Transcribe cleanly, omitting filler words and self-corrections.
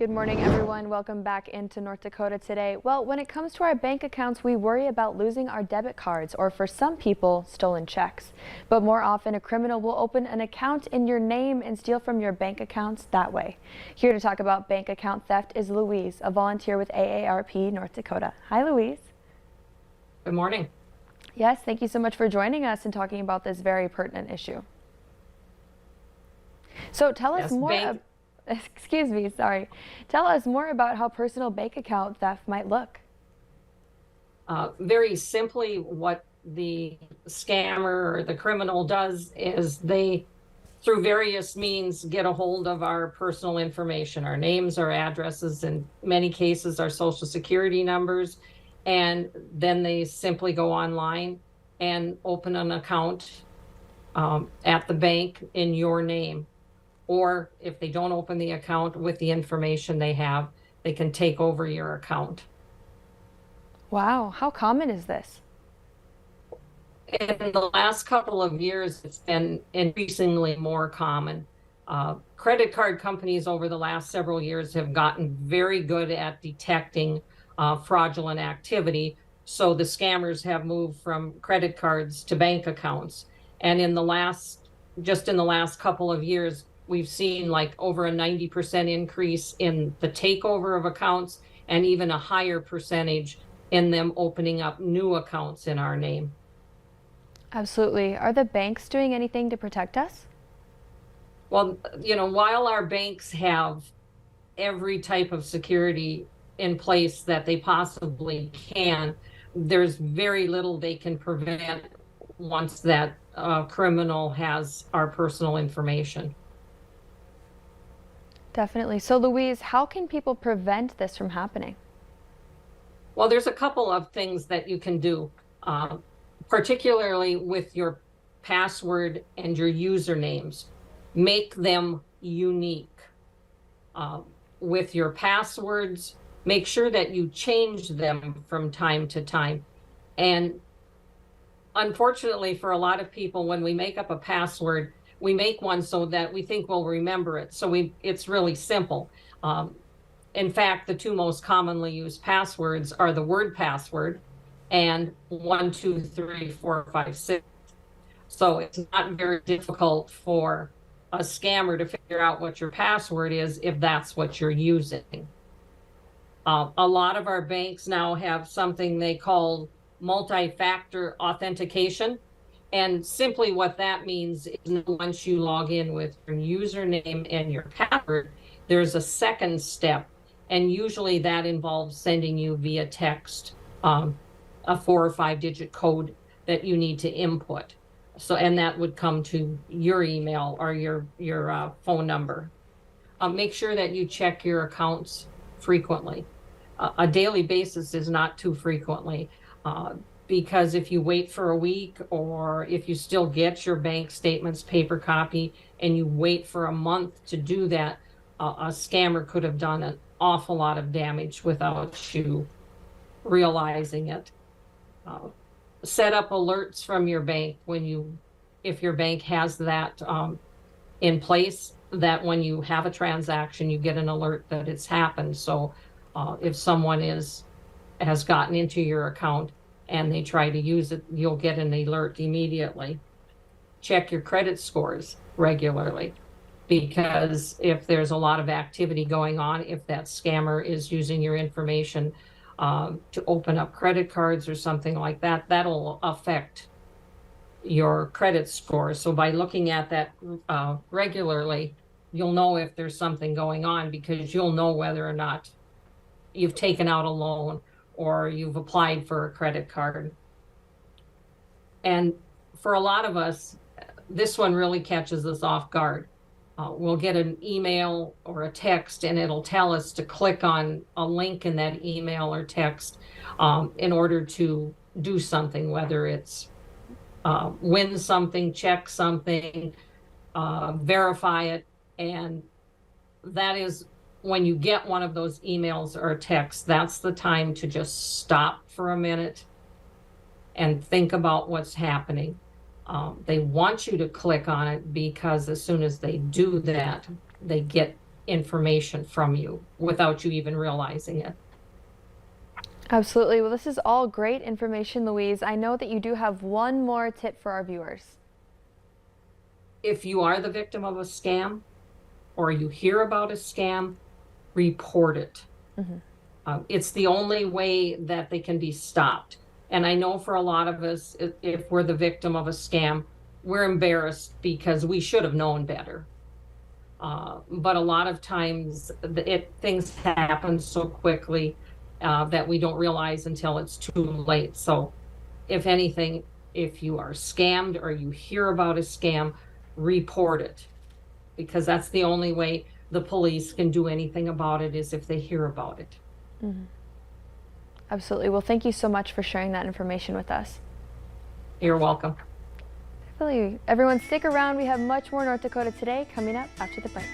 Good morning, everyone. Welcome back into North Dakota today. Well, when it comes to our bank accounts, we worry about losing our debit cards or, for some people, stolen checks. But more often, a criminal will open an account in your name and steal from your bank accounts that way. Here to talk about bank account theft is Louise, a volunteer with AARP North Dakota. Hi, Louise. Good morning. Yes, thank you so much for joining us and talking about this very pertinent issue. So tell us more. Excuse me, sorry. Tell us more about how personal bank account theft might look. Very simply, what the scammer or the criminal does is they, through various means, get a hold of our personal information, our names, our addresses, in many cases, our social security numbers, and then they simply go online and open an account at the bank in your name. Or if they don't open the account with the information they have, they can take over your account. Wow, how common is this? In the last couple of years, it's been increasingly more common. Credit card companies over the last several years have gotten very good at detecting fraudulent activity. So the scammers have moved from credit cards to bank accounts. And just in the last couple of years, we've seen like over a 90% increase in the takeover of accounts and even a higher percentage in them opening up new accounts in our name. Absolutely. Are the banks doing anything to protect us? Well, while our banks have every type of security in place that they possibly can, there's very little they can prevent once that criminal has our personal information. Definitely. So, Louise, how can people prevent this from happening? Well, there's a couple of things that you can do, particularly with your password and your usernames. Make them unique. With your passwords, make sure that you change them from time to time. And unfortunately, for a lot of people, when we make up a password, we make one so that we think we'll remember it. So it's really simple. In fact, the two most commonly used passwords are the word password and 1, 2, 3, 4, 5, 6. So it's not very difficult for a scammer to figure out what your password is if that's what you're using. A lot of our banks now have something they call multi-factor authentication. And simply what that means is once you log in with your username and your password, there's a second step. And usually that involves sending you via text a 4 or 5 digit code that you need to input. So, and that would come to your email or your phone number. Make sure that you check your accounts frequently. A daily basis is not too frequently. Because if you wait for a week, or if you still get your bank statements paper copy and you wait for a month to do that, a scammer could have done an awful lot of damage without you realizing it. Set up alerts from your bank if your bank has that in place, that when you have a transaction, you get an alert that it's happened. So if someone has gotten into your account and they try to use it, you'll get an alert immediately. Check your credit scores regularly, because if there's a lot of activity going on, if that scammer is using your information to open up credit cards or something like that, that'll affect your credit score. So by looking at that regularly, you'll know if there's something going on, because you'll know whether or not you've taken out a loan or you've applied for a credit card. And for a lot of us, this one really catches us off guard. We'll get an email or a text and it'll tell us to click on a link in that email or text in order to do something, whether it's win something, check something, verify it. And that is, when you get one of those emails or texts, that's the time to just stop for a minute and think about what's happening. They want you to click on it because as soon as they do that, they get information from you without you even realizing it. Absolutely. Well, this is all great information, Louise. I know that you do have one more tip for our viewers. If you are the victim of a scam or you hear about a scam, report it. It's the only way that they can be stopped. And I know for a lot of us, if we're the victim of a scam, we're embarrassed because we should have known better. But a lot of times things happen so quickly that we don't realize until it's too late. So if anything, if you are scammed or you hear about a scam, report it, because that's the only way the police can do anything about it, is if they hear about it. Absolutely. Well, thank you so much for sharing that information with us. You're welcome. Everyone, stick around. We have much more North Dakota Today coming up after the break.